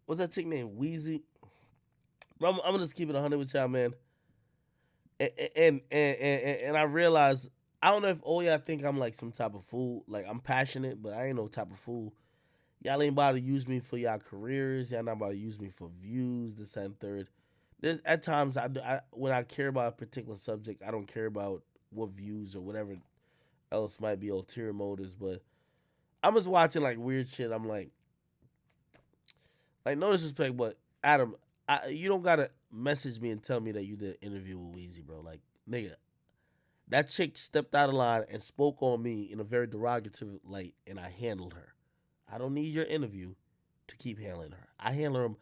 what's that chick named Wheezy? Bro, I'm gonna just keep it 100 with y'all, man. And I realize I don't know if all y'all think I'm like some type of fool. Like I'm passionate, but I ain't no type of fool. Y'all ain't about to use me for y'all careers. Y'all not about to use me for views. This and third. There's at times when I care about a particular subject, I don't care about what views or whatever else might be ulterior motives. But I'm just watching like weird shit. I'm like no disrespect, but Adam, you don't gotta message me and tell me that you did an interview with Weezy, bro. Like nigga, that chick stepped out of line and spoke on me in a very derogatory light, and I handled her. I don't need your interview to keep handling her. I handle them.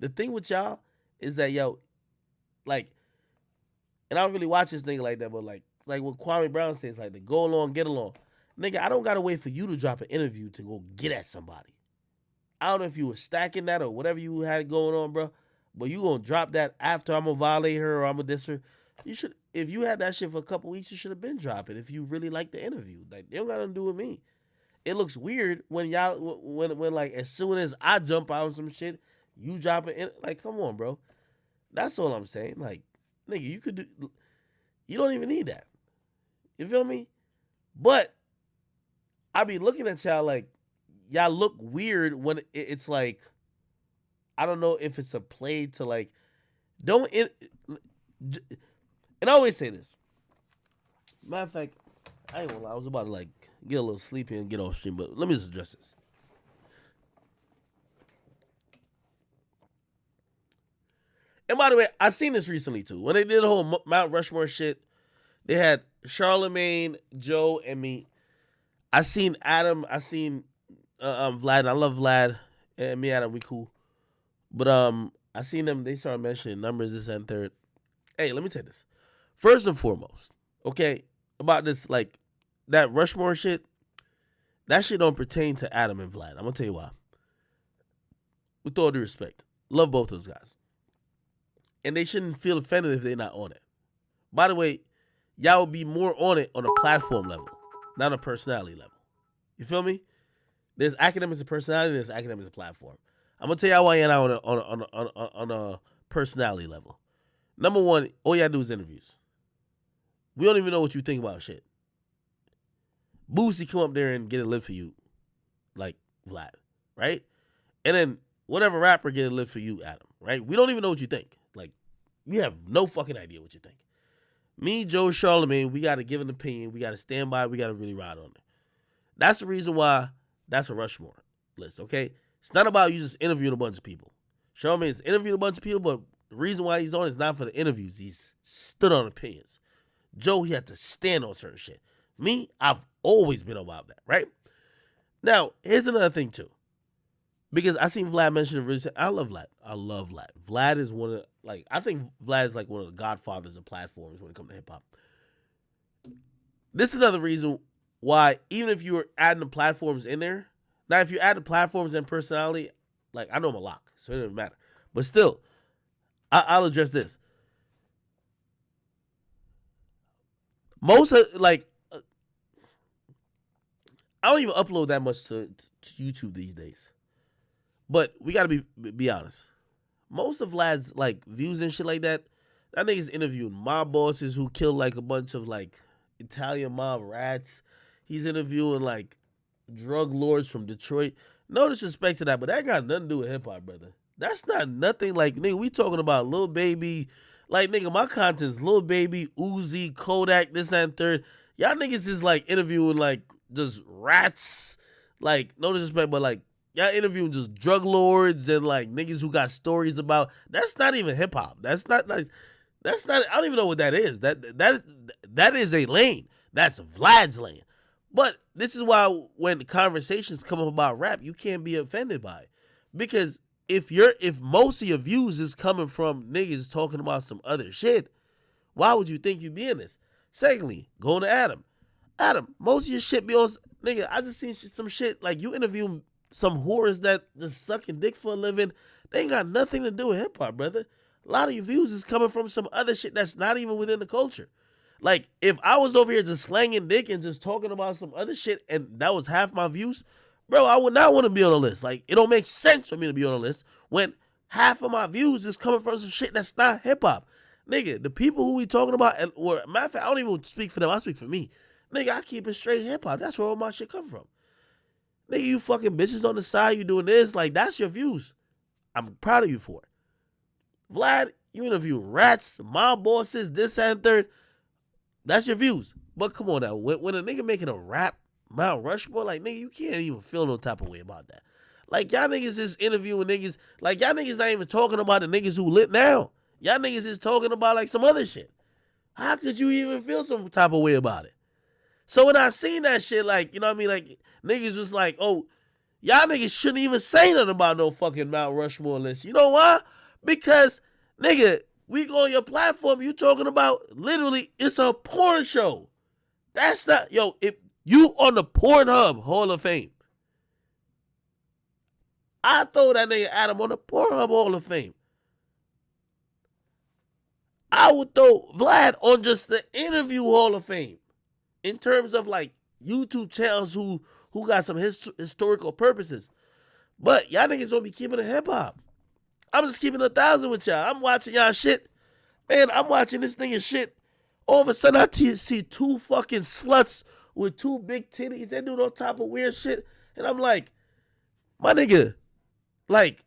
The thing with y'all is that yo, like, and I don't really watch this nigga like that, but like what Kwame Brown says, like, to go along, get along. Nigga, I don't gotta wait for you to drop an interview to go get at somebody. I don't know if you were stacking that or whatever you had going on, bro. But you gonna drop that after I'm gonna violate her or I'm gonna diss her. You should, if you had that shit for a couple weeks, you should have been dropping. If you really like the interview, like they don't got nothing to do with me. It looks weird when y'all when like as soon as I jump out of some shit, you drop it in. Like, come on, bro. That's all I'm saying. Like, nigga, you could do. You don't even need that. You feel me? But I be looking at y'all like y'all look weird when it's like I don't know if it's a play to like don't it, and I always say this. Matter of fact, I ain't gonna lie, I was about to like get a little sleepy and get off stream, but let me just address this. And by the way, I seen this recently too. When they did the whole Mount Rushmore shit, they had Charlemagne, Joe, and me. I seen Adam. I seen Vlad. And I love Vlad, and me, Adam. We cool. But I seen them. They started mentioning numbers, this and third. Hey, let me tell you this. First and foremost, okay, about this like that Rushmore shit. That shit don't pertain to Adam and Vlad. I'm gonna tell you why. With all due respect, love both those guys, and they shouldn't feel offended if they're not on it. By the way, y'all will be more on it on a platform level, not a personality level. You feel me? There's academics and personality, there's academics and platform. I'm gonna tell y'all why you're not on a personality level. Number one, all y'all do is interviews. We don't even know what you think about shit. Boosie come up there and get a live for you, like Vlad, right? And then whatever rapper get a live for you, Adam, right? We don't even know what you think. Like, we have no fucking idea what you think. Me, Joe, Charlemagne, we got to give an opinion. We got to stand by. We got to really ride on it. That's the reason why that's a Rushmore list, okay? It's not about you just interviewing a bunch of people. Charlemagne's interviewed a bunch of people, but the reason why he's on is not for the interviews. He's stood on opinions. Joe, he had to stand on certain shit. Me, I've always been about that, right? Now, here's another thing, too. Because I seen Vlad mention it really. I love Vlad. I love Vlad. Vlad is one of, like, I think Vlad is like one of the godfathers of platforms when it comes to hip hop. This is another reason why, even if you were adding the platforms in there, now if you add the platforms and personality, like, I know I'm a lock, so it doesn't matter. But still, I'll address this. Most of, like, I don't even upload that much to YouTube these days. But we gotta be honest. Most of Vlad's like views and shit like that, that nigga's interviewing mob bosses who killed like a bunch of like Italian mob rats. He's interviewing like drug lords from Detroit. No disrespect to that, but that got nothing to do with hip hop, brother. That's not nothing like nigga. We talking about Lil Baby, like nigga. My content's Lil Baby, Uzi, Kodak, this and third. Y'all niggas is like interviewing like just rats. Like no disrespect, but like y'all interviewing just drug lords and like niggas who got stories about. That's not even hip hop. That's not nice. That's not. I don't even know what that is. That is a lane. That's Vlad's lane. But this is why when conversations come up about rap, you can't be offended by it. Because if most of your views is coming from niggas talking about some other shit, why would you think you'd be in this? Secondly, going to Adam. Adam, most of your shit be on nigga. I just seen some shit like you interview some whores that just sucking dick for a living. They ain't got nothing to do with hip hop, brother. A lot of your views is coming from some other shit that's not even within the culture. Like, if I was over here just slanging dick and just talking about some other shit and that was half my views, Bro, I would not want to be on a list. Like, it don't make sense for me to be on a list when half of my views is coming from some shit that's not hip hop. Nigga, the people who we talking about, or matter of fact, I don't even speak for them. I speak for me. Nigga, I keep it straight hip hop. That's where all my shit come from. Nigga, you fucking bitches on the side, you doing this, like, that's your views. I'm proud of you for it. Vlad, you interview rats, mob bosses, this and third. That's your views. But come on now, when a nigga making a rap Mount Rushmore, like, nigga, you can't even feel no type of way about that. Like, y'all niggas is interviewing niggas, like, y'all niggas not even talking about the niggas who lit now. Y'all niggas is talking about, like, some other shit. How could you even feel some type of way about it? So when I seen that shit, like, you know what I mean, like, niggas was like, oh, y'all niggas shouldn't even say nothing about no fucking Mount Rushmore list. You know why? Because, nigga, we go on your platform, you talking about, literally, it's a porn show. That's not, yo, if you on the Pornhub Hall of Fame, I throw that nigga Adam on the Pornhub Hall of Fame. I would throw Vlad on just the interview Hall of Fame. In terms of, like, YouTube channels who got some historical purposes. But y'all niggas don't be keeping it hip-hop. I'm just keeping 1,000 with y'all. I'm watching y'all shit. Man, I'm watching this nigga shit. All of a sudden, I see two fucking sluts with two big titties. They do all type of weird shit. And I'm like, my nigga, like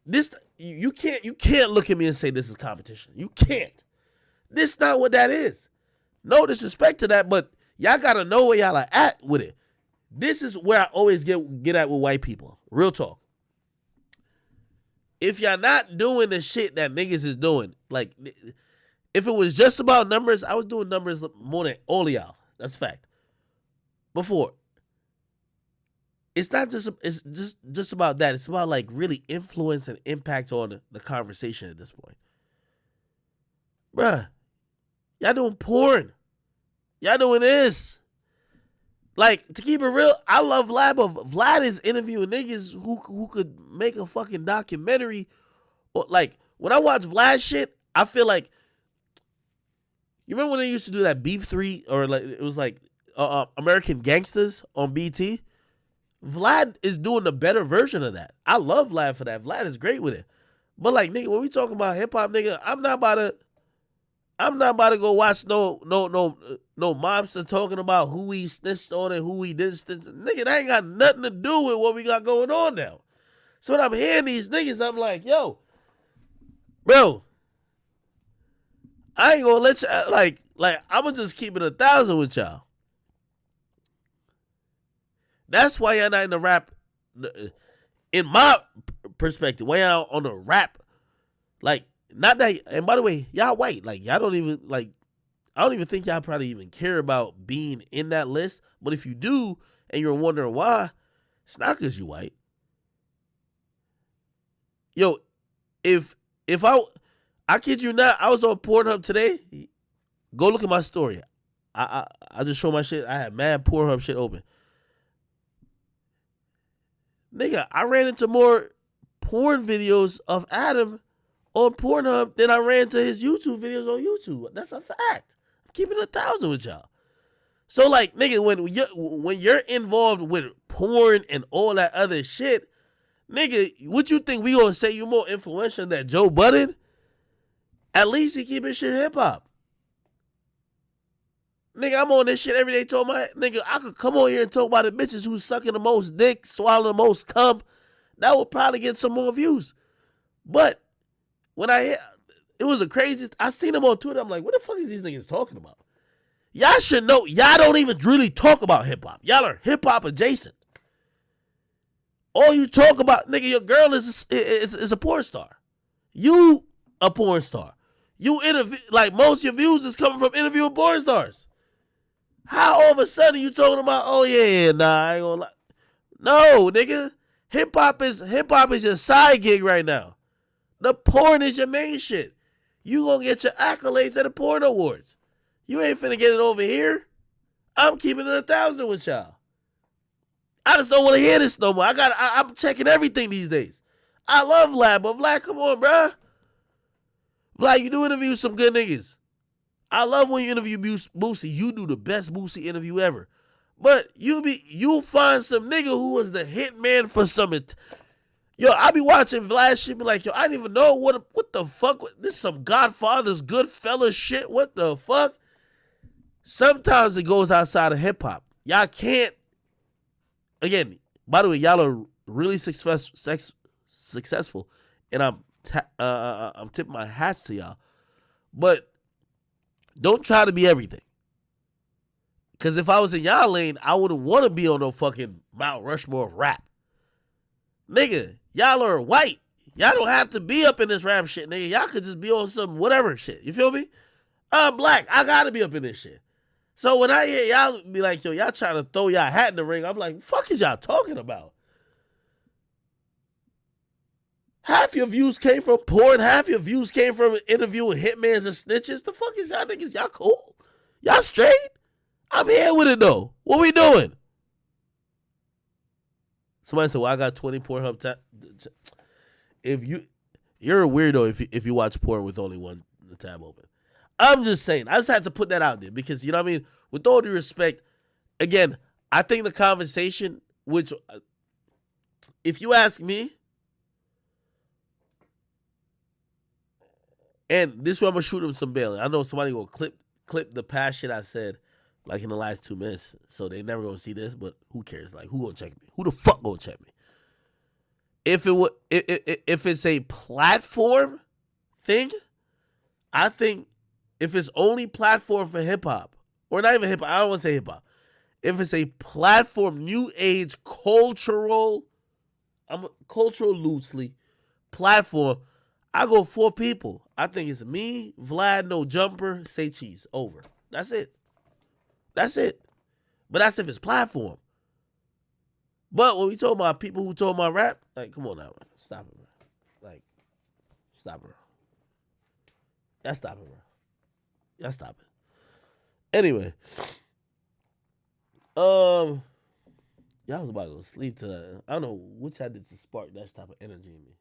this, you can't look at me and say this is competition. You can't. This not what that is. No disrespect to that, but y'all gotta know where y'all are at with it. This is where I always get at with white people. Real talk. If y'all not doing the shit that niggas is doing, like, if it was just about numbers, I was doing numbers more than all of y'all. That's a fact. Before. It's not just about that. It's about, like, really influence and impact on the conversation at this point. Bruh, y'all doing porn. Y'all doing this. Like, to keep it real, I love Vlad, but Vlad is interviewing niggas who could make a fucking documentary. Or, like, when I watch Vlad shit, I feel like, you remember when they used to do that Beef 3, or like it was like American Gangsters on BT? Vlad is doing the better version of that. I love Vlad for that. Vlad is great with it. But, like, nigga, when we talking about hip hop, nigga, I'm not about to go watch no mobster talking about who he snitched on and who he didn't snitch. Nigga, that ain't got nothing to do with what we got going on now. So when I'm hearing these niggas, I'm like, yo, bro, I ain't gonna let y'all, like, I'm gonna just keep it 1,000 with y'all. That's why y'all not in the rap, in my perspective, why y'all on the rap, like, not that, and by the way, y'all white, like, y'all don't even, like, I don't even think y'all probably even care about being in that list, but if you do, and you're wondering why, it's not because you white. Yo, if I kid you not, I was on Pornhub today, go look at my story. I just show my shit, I had mad Pornhub shit open. Nigga, I ran into more porn videos of Adam on Pornhub than I ran to his YouTube videos on YouTube. That's a fact. I'm keeping 1,000 with y'all. So, like, nigga, when you're involved with porn and all that other shit, nigga, what you think we gonna say you more influential than Joe Budden? At least he keep his shit hip hop. Nigga, I'm on this shit every day. Told my nigga, I could come on here and talk about the bitches who's sucking the most dick, swallowing the most cum. That would probably get some more views. But when it was a crazy, I seen them on Twitter. I'm like, what the fuck is these niggas talking about? Y'all should know, y'all don't even really talk about hip hop. Y'all are hip hop adjacent. All you talk about, nigga, your girl is a porn star. You a porn star. You interview, like, most of your views is coming from interviewing porn stars. How all of a sudden you talking about, oh yeah, nah, I ain't gonna lie. No, nigga. Hip hop is your side gig right now. The porn is your main shit. You gonna get your accolades at the porn awards. You ain't finna get it over here. I'm keeping it 1,000 with y'all. I just don't want to hear this no more. I'm checking everything these days. I love Vlad, but Vlad, come on, bruh. Vlad, you do interview some good niggas. I love when you interview Boosie. You do the best Boosie interview ever. But you'll find some nigga who was the hitman for some. Yo, I be watching Vlad shit, be like, yo, I didn't even know what the fuck. This is some Godfather's Goodfellas shit. What the fuck? Sometimes it goes outside of hip hop. Y'all can't. Again, by the way, y'all are really successful, and I'm tipping my hats to y'all. But don't try to be everything. Because if I was in y'all lane, I wouldn't want to be on no fucking Mount Rushmore of rap. Nigga, y'all are white. Y'all don't have to be up in this rap shit, nigga. Y'all could just be on some whatever shit. You feel me? I'm black. I gotta be up in this shit. So when I hear y'all be like, yo, y'all trying to throw y'all hat in the ring, I'm like, fuck is y'all talking about? Half your views came from porn. Half your views came from interviewing hitmans and snitches. The fuck is y'all niggas? Y'all cool? Y'all straight? I'm here with it though. What we doing? Somebody said, well, I got 20 Pornhub tab. You're a weirdo if you watch porn with only one tab open. I'm just saying. I just had to put that out there because, you know what I mean? With all due respect, again, I think the conversation, which, if you ask me, and this is where I'm going to shoot him some bail. I know somebody going to clip the past shit I said like in the last 2 minutes, so they never going to see this, but who cares? Like, who going to check me? Who the fuck going to check me? If it's a platform thing, I think if it's only platform for hip-hop, or not even hip-hop, I don't want to say hip-hop. If it's a platform, new age, cultural loosely, platform, I go 4 people. I think it's me, Vlad, no jumper, say cheese. Over. That's it. That's it. But that's if it's platform. But when we talk about people who talk about rap, like, come on now, bro. Stop it, bro. Like, stop it, bro. Y'all stop it, bro. Y'all stop it. Anyway. Y'all was about to go sleep tonight. I don't know which I did to spark that type of energy in me.